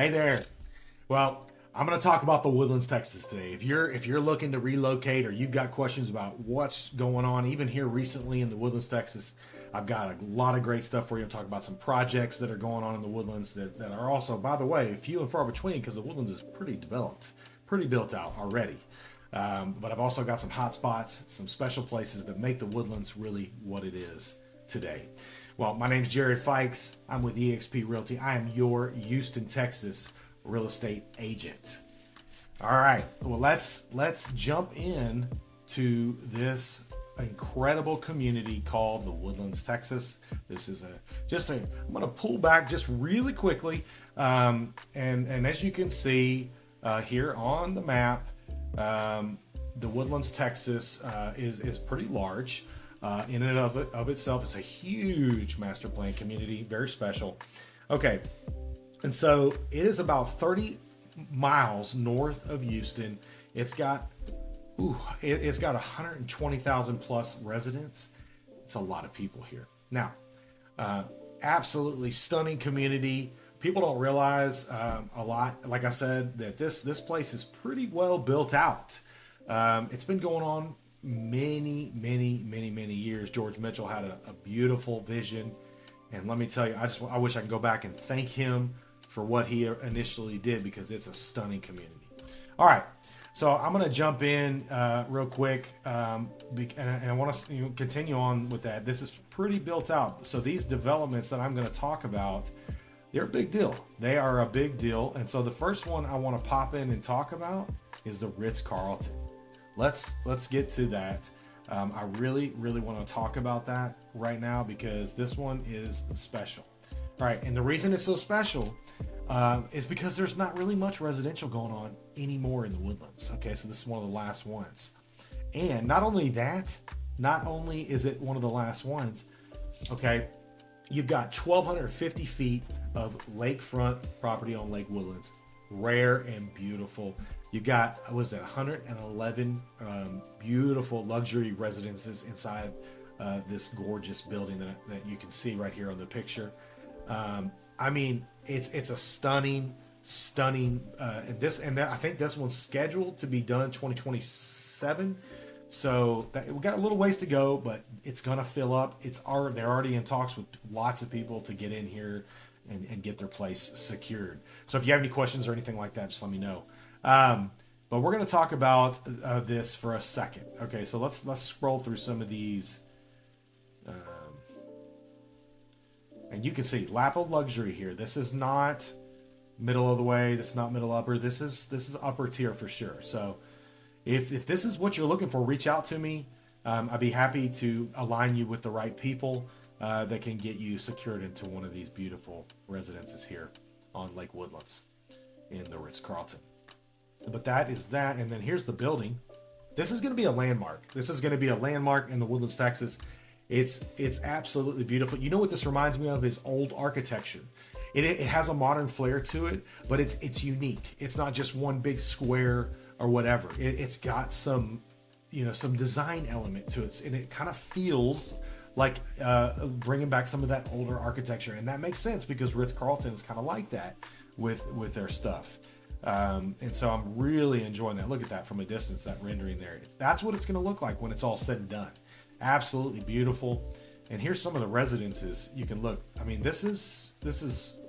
Hey there. Well, I'm going to talk about the Woodlands, Texas today. If you're looking to relocate or you've got questions about what's going on, even here recently in the Woodlands, Texas, I've got a lot of great stuff for you. I'm talking about some projects that are going on in the Woodlands that are also, by the way, few and far between because the Woodlands is pretty developed, pretty built out already. But I've also got some hot spots, some special places that make the Woodlands really what it is today. Well, my name's Jared Fikes. I'm with eXp Realty. I am your Houston, Texas real estate agent. All right. Well, let's jump in to this incredible community called the Woodlands, Texas. This is I'm going to pull back just really quickly, and as you can see here on the map, the Woodlands, Texas is pretty large. In and of itself, it's a huge master plan community, very special. Okay, and so it is about 30 miles north of Houston. It's got 120,000 plus residents. It's a lot of people here. Now, absolutely stunning community. People don't realize a lot, like I said, that this place is pretty well built out. It's been going on many years. George Mitchell had a beautiful vision, and let me tell you, I wish I could go back and thank him for what he initially did, because it's a stunning community. All right, so I'm going to jump in real quick, and I want to continue on with that. This is pretty built out. So these developments that I'm going to talk about, they're a big deal. They are a big deal. And so the first one I want to pop in and talk about is the Ritz-Carlton. Let's get to that. I really want to talk about that right now because this one is special. All right, and the reason it's so special is because there's not really much residential going on anymore in the Woodlands. Okay, so this is one of the last ones. And not only is it one of the last ones, okay, you've got 1,250 feet of lakefront property on Lake Woodlands. Rare and beautiful. You got, 111 beautiful luxury residences inside this gorgeous building that you can see right here on the picture. I mean, it's a stunning, and I think this one's scheduled to be done 2027. So we got a little ways to go, but it's gonna fill up. They're already in talks with lots of people to get in here and get their place secured. So if you have any questions or anything like that, just let me know. But we're going to talk about this for a second. Okay, so let's scroll through some of these. And you can see lap of luxury here. This is not middle of the way. This is not middle upper. This is upper tier for sure. So if this is what you're looking for, reach out to me. I'd be happy to align you with the right people that can get you secured into one of these beautiful residences here on Lake Woodlands in the Ritz-Carlton. But that is that, and then here's the building. This is going to be a landmark. This is going to be a landmark in the Woodlands, Texas. It's absolutely beautiful. You know what this reminds me of is old architecture. It has a modern flair to it, but it's unique. It's not just one big square or whatever. It's got some design element to it, and it kind of feels like bringing back some of that older architecture, and that makes sense because Ritz-Carlton is kind of like that with their stuff. And so I'm really enjoying that. Look at that from a distance, that rendering there. That's what it's going to look like when it's all said and done. Absolutely beautiful. And here's some of the residences. You can look. I mean, this is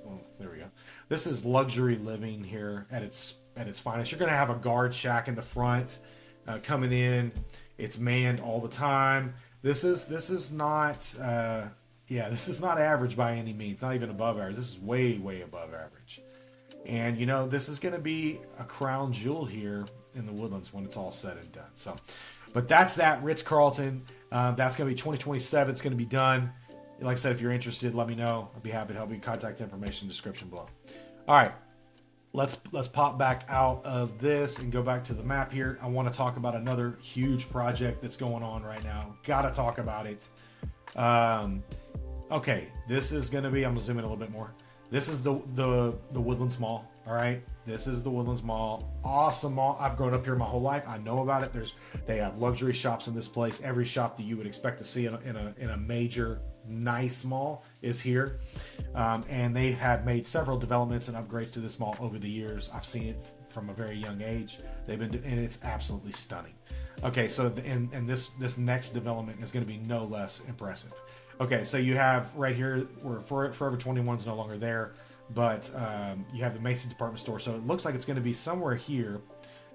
well, there we go. This is luxury living here at its finest. You're going to have a guard shack in the front coming in. It's manned all the time. This is not this is not average by any means. Not even above average. This is way above average. And this is going to be a crown jewel here in the Woodlands when it's all said and done. So, but that's that Ritz-Carlton. That's going to be 2027. It's going to be done. Like I said, if you're interested, let me know. I'd be happy to help you. Contact information description below. All right, let's pop back out of this and go back to the map here. I want to talk about another huge project that's going on right now. Got to talk about it. Okay, this is going to be. I'm gonna zoom in a little bit more. This is the Woodlands Mall. All right, this is the Woodlands Mall. Awesome mall. I've grown up here my whole life. I know about it. They have luxury shops in this place. Every shop that you would expect to see in a major nice mall is here. And they have made several developments and upgrades to this mall over the years. I've seen it from a very young age. And it's absolutely stunning. Okay, so and this next development is going to be no less impressive. Okay, so you have right here where Forever 21 is no longer there, but you have the Macy's department store. So it looks like it's going to be somewhere here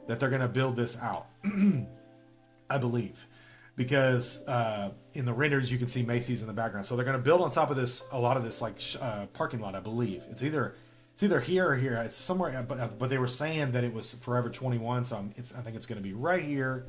that they're going to build this out, I believe, because in the renders you can see Macy's in the background. So they're going to build on top of this a lot of this like parking lot, I believe. It's either here or here. It's somewhere, but they were saying that it was Forever 21, so I think it's going to be right here,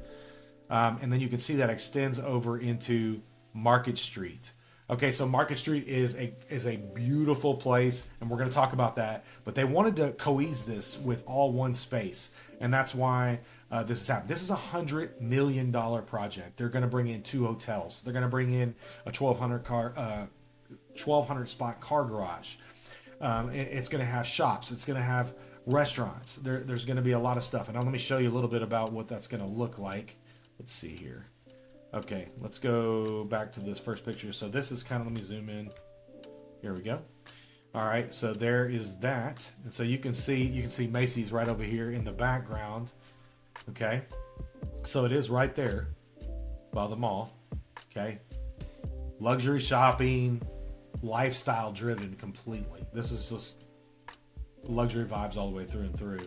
and then you can see that extends over into Market Street. Okay, so Market Street is a beautiful place, and we're going to talk about that. But they wanted to cohese this with all one space, and that's why this is happening. This is $100 million project. They're going to bring in 2 hotels. They're going to bring in a 1,200 spot car garage. It's going to have shops. It's going to have restaurants. There's going to be a lot of stuff. And now let me show you a little bit about what that's going to look like. Let's see here. Okay, let's go back to this first picture. So this is kind of, let me zoom in. Here we go. All right, so there is that. And so you can see Macy's right over here in the background. Okay, so it is right there by the mall. Okay, luxury shopping, lifestyle driven completely. This is just luxury vibes all the way through and through.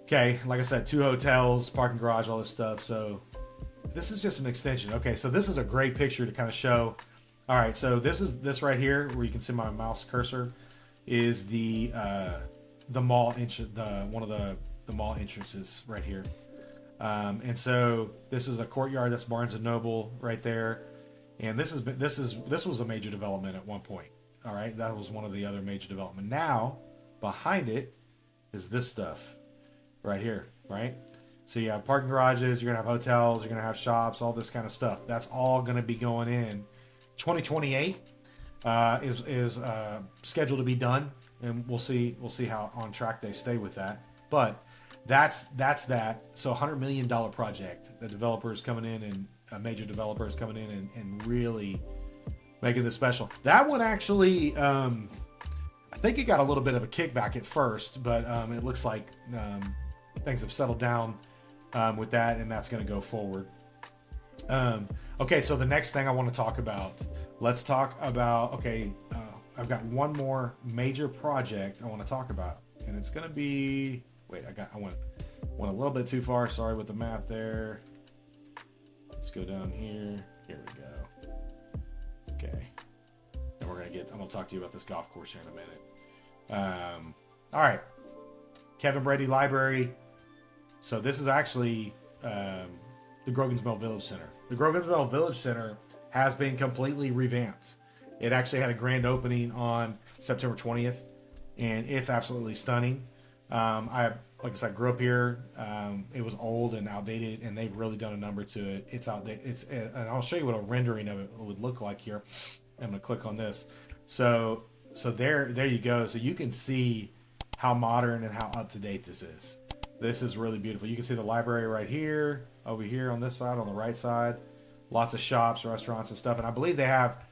Okay, like I said, 2 hotels, parking garage, all this stuff. So this is just an extension. Okay, so this is a great picture to kind of show. All right, so this right here, where you can see my mouse cursor, is the mall one of the mall entrances right here. And so this is a courtyard. That's Barnes and Noble right there. And this was a major development at one point. All right, that was one of the other major development. Now behind it is this stuff right here, right? So you have parking garages, you're gonna have hotels, you're gonna have shops, all this kind of stuff. That's all gonna be going in. 2028 is scheduled to be done, and we'll see how on track they stay with that. But that's that. So $100 million project. The developers coming in, and major developers coming in and really making this special. That one actually, I think it got a little bit of a kickback at first, but it looks like things have settled down with that, and that's going to go forward. Okay, so the next thing I want to talk about, let's talk about, I've got one more major project I want to talk about, and it's going to be, I went a little bit too far, sorry with the map there. Let's go down here. Here we go. Okay. And I'm going to talk to you about this golf course here in a minute. All right. Kevin Brady Library. So this is actually the Grogan's Mill Village Center. The Grogan's Mill Village Center has been completely revamped. It actually had a grand opening on September 20th, and it's absolutely stunning. Like I said, grew up here. It was old and outdated, and they've really done a number to it. It's outdated. And I'll show you what a rendering of it would look like here. I'm going to click on this. So there you go. So you can see how modern and how up to date this is. This is really beautiful. You can see the library right here, over here on this side, on the right side. Lots of shops, restaurants, and stuff. And I believe they have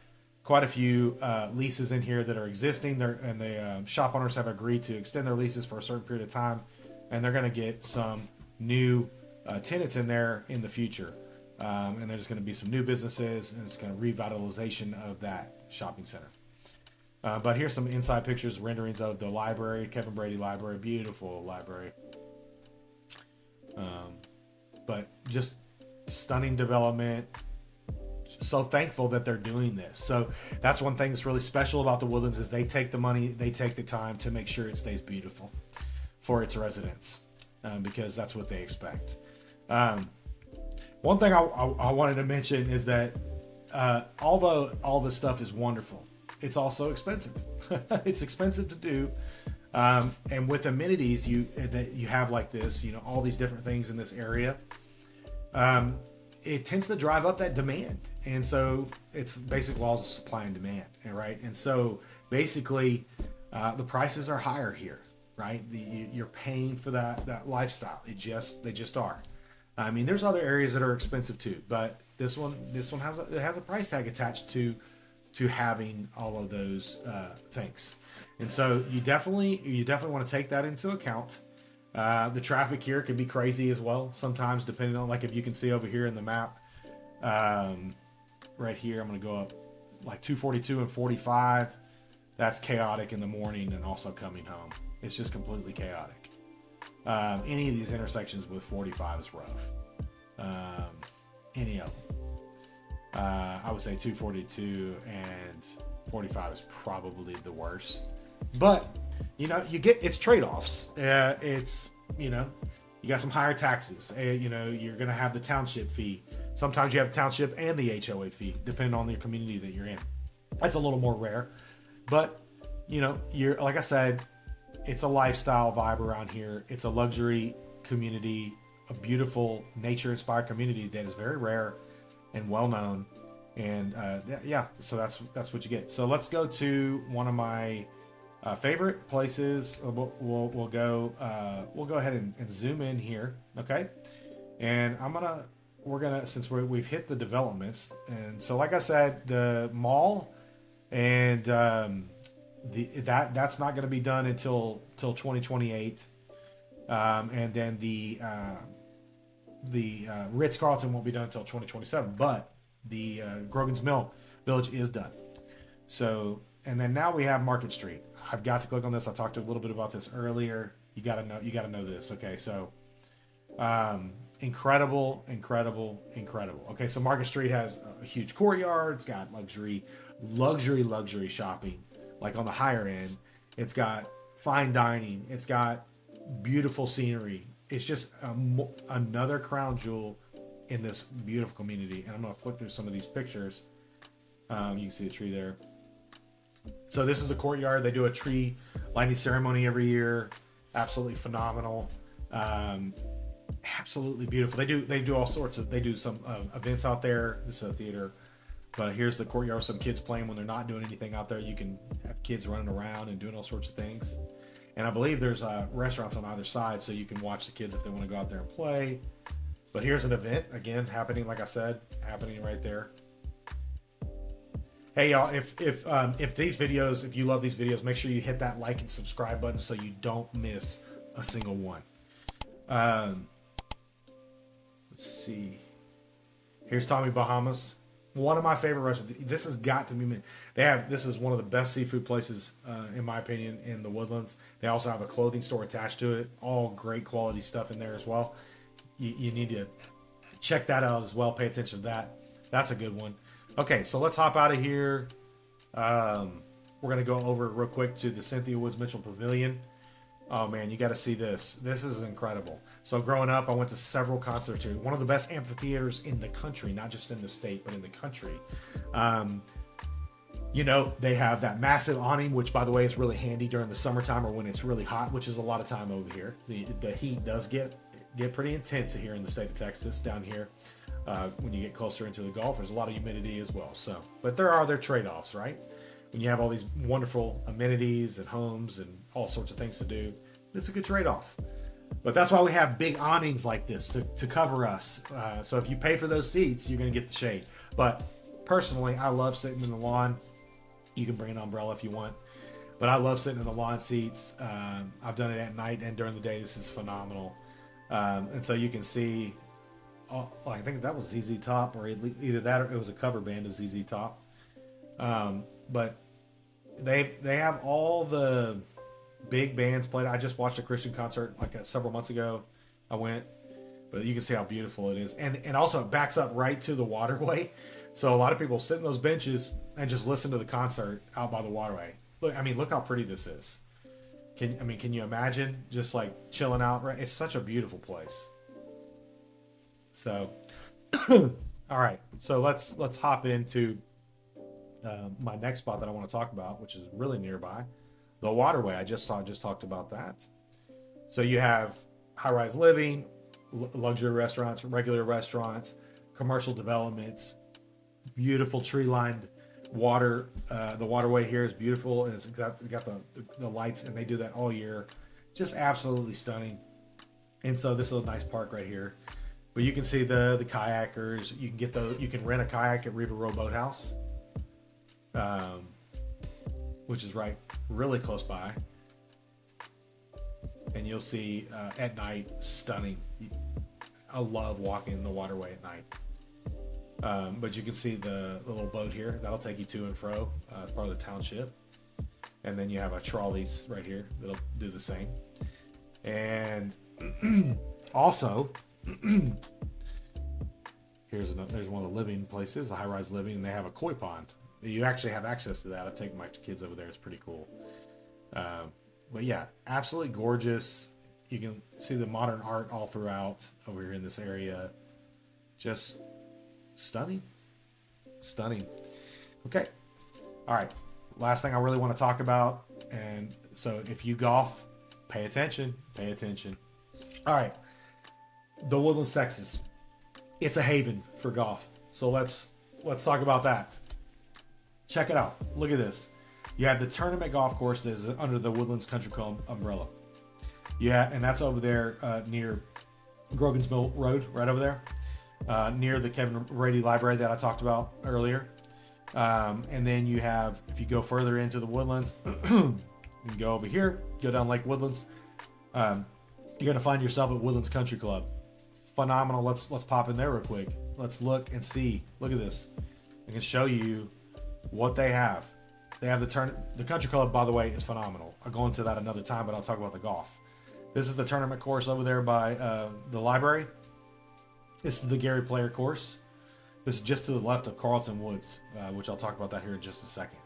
quite a few leases in here that are existing. The shop owners have agreed to extend their leases for a certain period of time, and they're going to get some new tenants in there in the future. And there's going to be some new businesses, and it's going to revitalization of that shopping center. But here's some inside pictures, renderings of the library, Kevin Brady Library, beautiful library. But just stunning development. So thankful that they're doing this. So that's one thing that's really special about the Woodlands is they take the money, they take the time to make sure it stays beautiful for its residents, because that's what they expect. One thing I wanted to mention is that although all this stuff is wonderful, it's also expensive. It's expensive to do. And with amenities that you have like this, all these different things in this area, it tends to drive up that demand. And so it's basic laws of supply and demand, right? And so basically the prices are higher here, right? You're paying for that lifestyle. They just are. I mean, there's other areas that are expensive too, but this one has a price tag attached to to having all of those things. And so you definitely want to take that into account. The traffic here can be crazy as well sometimes, depending on, like, if you can see over here in the map, right here, I'm going to go up like 242 and 45. That's chaotic in the morning and also coming home. It's just completely chaotic. Any of these intersections with 45 is rough. Any of them. I would say 242 and 45 is probably the worst. But, you know, it's trade-offs. It's, you know, you got some higher taxes. You know, you're going to have the township fee. Sometimes you have the township and the HOA fee, depending on the community that you're in. That's a little more rare. But, you know, like I said, it's a lifestyle vibe around here. It's a luxury community, a beautiful nature-inspired community that is very rare and well-known. And yeah, so that's what you get. So let's go to one of my favorite places. We'll go ahead and zoom in here, okay? And we're gonna since we've hit the developments, and so like I said, the mall and that's not going to be done until 2028, and then the Ritz-Carlton won't be done until 2027, but the Grogan's Mill Village is done. So, and then now we have Market Street. I've got to click on this. I talked a little bit about this earlier. You got to know this. Okay, so incredible. Okay, so Market Street has a huge courtyard. It's got luxury shopping, like on the higher end. It's got fine dining. It's got beautiful scenery. It's just another crown jewel in this beautiful community. And I'm going to flip through some of these pictures. You can see the tree there. So this is the courtyard. They do a tree lighting ceremony every year. Absolutely phenomenal. Absolutely beautiful. They do all sorts of, they do some events out there. This is a theater. But here's the courtyard with some kids playing when they're not doing anything out there. You can have kids running around and doing all sorts of things. And I believe there's restaurants on either side, so you can watch the kids if they want to go out there and play. But here's an event, again, happening, like I said, happening right there. Hey, y'all, if these videos, if you love these videos, make sure you hit that like and subscribe button so you don't miss a single one. Let's see. Here's Tommy Bahamas. One of my favorite restaurants. This has got to be. This is one of the best seafood places, in my opinion, in the Woodlands. They also have a clothing store attached to it. All great quality stuff in there as well. You need to check that out as well. Pay attention to that. That's a good one. Okay, so let's hop out of here. We're gonna go over real quick to the Cynthia Woods Mitchell Pavilion. Oh man, you got to see this. This is incredible. So growing up, I went to several concerts here. One of the best amphitheaters in the country, not just in the state, but in the country. You know, they have that massive awning, which by the way is really handy during the summertime or when it's really hot, which is a lot of time over here. The heat does get pretty intense here in the state of Texas down here. When you get closer into the Gulf, there's a lot of humidity as well. So, but there are their trade-offs, right? When you have all these wonderful amenities and homes and all sorts of things to do, it's a good trade-off. But that's why we have big awnings like this to cover us. So if you pay for those seats, you're going to get the shade. But personally, I love sitting in the lawn. You can bring an umbrella if you want. But I love sitting in the lawn seats. I've done it at night and during the day. This is phenomenal. And so you can see, I think that was ZZ Top, or either that or it was a cover band of ZZ Top. But they have all the big bands played. I just watched a Christian concert several months ago. I went, but you can see how beautiful it is, and also it backs up right to the Waterway. So a lot of people sit in those benches and just listen to the concert out by the Waterway. Look how pretty this is. Can you imagine just like chilling out? Right, it's such a beautiful place. So, all right. So let's hop into my next spot that I want to talk about, which is really nearby, the Waterway. I just talked about that. So you have high-rise living, luxury restaurants, regular restaurants, commercial developments, beautiful tree-lined water. The Waterway here is beautiful, and it's got the lights, and they do that all year. Just absolutely stunning. And so this is a nice park right here. But you can see the kayakers. You can rent a kayak at Riva Row Boathouse. um, which is really close by. And you'll see at night, stunning. I love walking the waterway at night. But you can see the little boat here. That'll take you to and fro. It's part of the township. And then you have a trolleys right here that'll do the same. And also, there's one of the living places, the high-rise living, and they have a koi pond. You actually have access to that. I've taken my kids over there. It's pretty cool. But yeah, absolutely gorgeous. You can see the modern art all throughout over here in this area. Just stunning. Stunning. Okay. All right. Last thing I really want to talk about. And so if you golf, pay attention. Pay attention. All right. The Woodlands, Texas. It's a haven for golf. So let's talk about that. Check it out. Look at this. You have the tournament golf course that is under the Woodlands Country Club umbrella. Yeah, and that's over there near Grogan's Mill Road, right over there, near the Kevin Rady Library that I talked about earlier. And then you have, if you go further into the Woodlands, you can go over here, go down Lake Woodlands. You're going to find yourself at Woodlands Country Club. Phenomenal. Let's pop in there real quick. Let's look and see. Look at this. I can show you what they have. They have the country club, by the way, is phenomenal. I'll go into that another time, but I'll talk about the golf. This is the tournament course over there by the library. This is the Gary Player course. This is just to the left of Carlton Woods, which I'll talk about that here in just a second.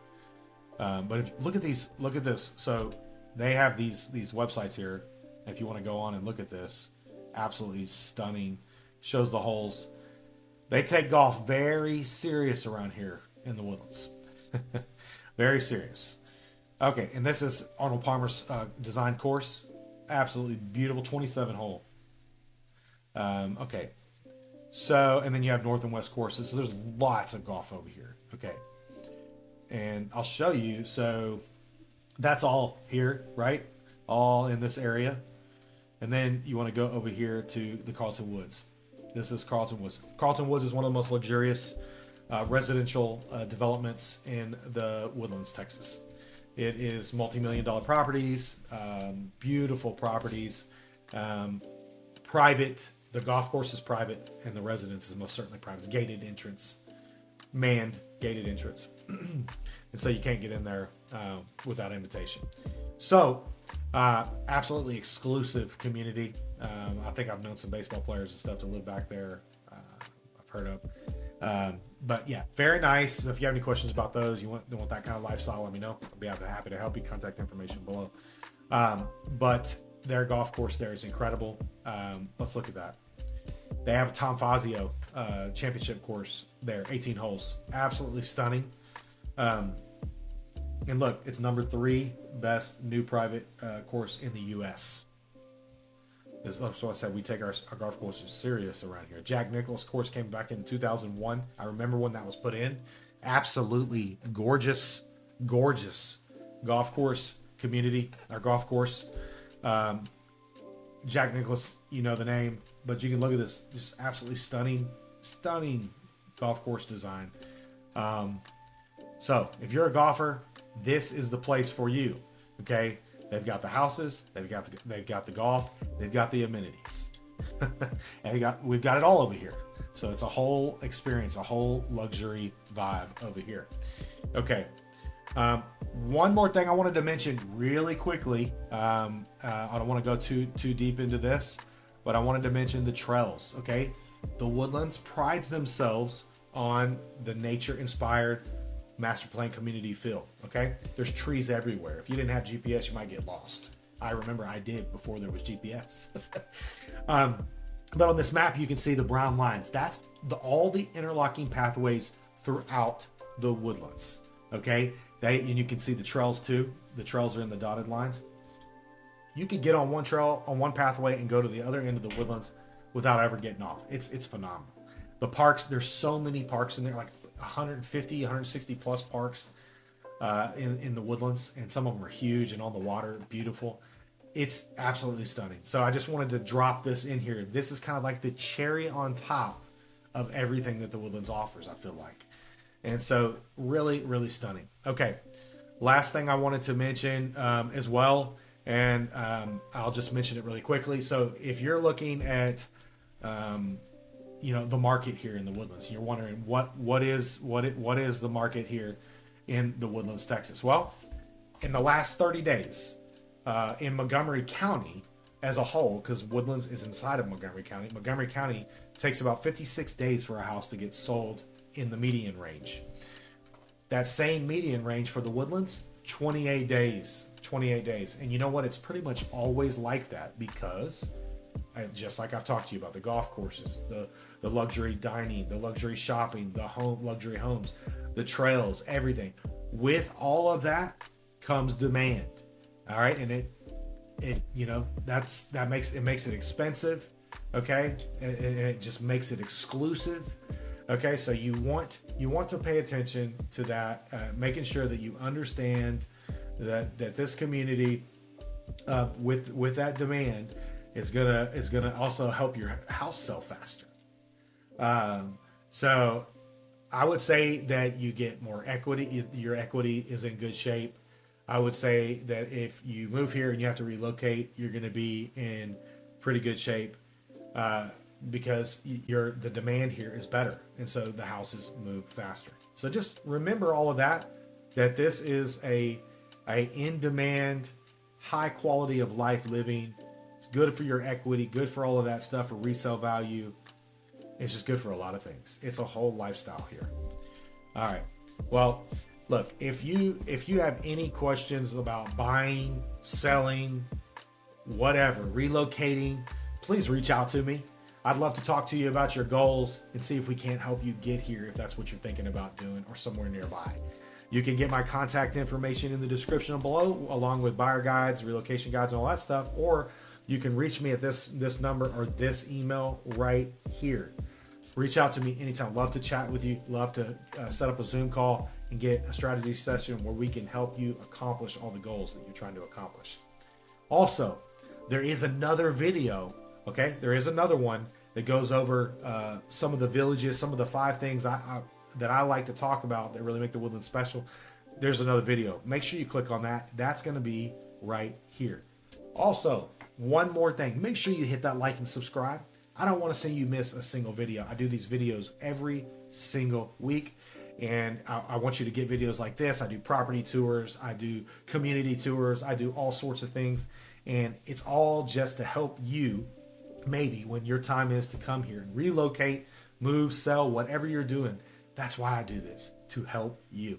But if look at these, look at this. So they have these websites here. If you want to go on and look at this, absolutely stunning. Shows the holes. They take golf very serious around here in the Woodlands. Very serious. Okay, and this is Arnold Palmer's design course. Absolutely beautiful, 27 hole. Okay, so, and then you have north and west courses. So there's lots of golf over here. Okay, and I'll show you. So that's all here, right? All in this area. And then you want to go over here to the Carlton Woods. This is Carlton Woods. Carlton Woods is one of the most luxurious residential developments in the Woodlands, Texas. It is multi-million-dollar properties, beautiful properties, private. The golf course is private, and the residence is most certainly private. It's gated entrance, manned gated entrance, and so you can't get in there without invitation. So, absolutely exclusive community. I think I've known some baseball players and stuff to live back there. I've heard of. But yeah, very nice. So if you have any questions about those, you want that kind of lifestyle, let me know. I'll be happy to help you. Contact information below. But their golf course there is incredible. Let's look at that. They have a Tom Fazio championship course there, 18 holes. Absolutely stunning. And look, it's number 3 best new private course in the U.S. So I said we take our golf courses serious around here. Jack Nicklaus course came back in 2001. I remember when that was put in. Absolutely gorgeous, gorgeous golf course community, our golf course. Jack Nicklaus, you know the name, but you can look at this, just absolutely stunning golf course design. So if you're a golfer, this is the place for you. Okay. They've got the houses, they've got the golf, they've got the amenities. And we've got it all over here. So it's a whole experience, a whole luxury vibe over here. Okay. One more thing I wanted to mention really quickly. I don't want to go too deep into this, but I wanted to mention the trails. Okay. The Woodlands prides themselves on the nature-inspired master plan community feel. Okay, there's trees everywhere. If you didn't have GPS, you might get lost. I remember I did before there was GPS. But on this map, you can see the brown lines. That's all the interlocking pathways throughout the Woodlands. Okay, and you can see the trails too. The trails are in the dotted lines. You can get on one trail, on one pathway, and go to the other end of the Woodlands without ever getting off. It's phenomenal. The parks, there's so many parks in there, like 150, 160 plus parks in the Woodlands, and some of them are huge and on the water, beautiful. It's absolutely stunning. So I just wanted to drop this in here. This is kind of like the cherry on top of everything that the Woodlands offers, I feel like. And so really, really stunning. Okay. Last thing I wanted to mention as well, and I'll just mention it really quickly. So if you're looking at, the market here in the Woodlands, you're wondering what is the market here in the Woodlands, Texas? Well, in the last 30 days, in Montgomery County as a whole, because Woodlands is inside of Montgomery County, Montgomery County takes about 56 days for a house to get sold in the median range. That same median range for the Woodlands, 28 days. 28 days. And you know what? It's pretty much always like that because, just like I've talked to you about, the golf courses, the luxury dining, the luxury shopping, the luxury homes, the trails, everything. With all of that comes demand. All right. And that makes it expensive. Okay. And it just makes it exclusive. Okay, so you want to pay attention to that, making sure that you understand that this community, with that demand, is gonna also help your house sell faster. So I would say that you get more equity. Your equity is in good shape. I would say that if you move here and you have to relocate, you're going to be in pretty good shape. Because the demand here is better, and so the houses move faster. So just remember all of that this is a in demand, high quality of life living. It's good for your equity, good for all of that stuff, for resale value. It's just good for a lot of things. It's a whole lifestyle here. All right. Well, look, if you have any questions about buying, selling, whatever, relocating, please reach out to me. I'd love to talk to you about your goals and see if we can't help you get here if that's what you're thinking about doing or somewhere nearby. You can get my contact information in the description below, along with buyer guides, relocation guides, and all that stuff. Or you can reach me at this number or this email right here. Reach out to me anytime. Love to chat with you. Love to set up a Zoom call and get a strategy session where we can help you accomplish all the goals that you're trying to accomplish. Also, there is another video. Okay, there is another one that goes over some of the villages, some of the 5 things that I like to talk about that really make the Woodlands special. There's another video. Make sure you click on that. That's going to be right here. Also, one more thing. Make sure you hit that like and subscribe. I don't want to see you miss a single video. I do these videos every single week, and I want you to get videos like this. I do property tours. I do community tours. I do all sorts of things, and it's all just to help you. Maybe when your time is to come here and relocate, move, sell, whatever you're doing, that's why I do this, to help you.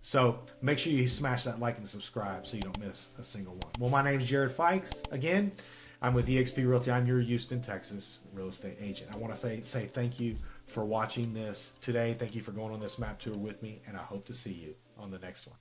So make sure you smash that like and subscribe so you don't miss a single one. Well, my name is Jared Fikes. Again, I'm with eXp Realty. I'm your Houston, Texas real estate agent. I want to say thank you for watching this today. Thank you for going on this map tour with me, and I hope to see you on the next one.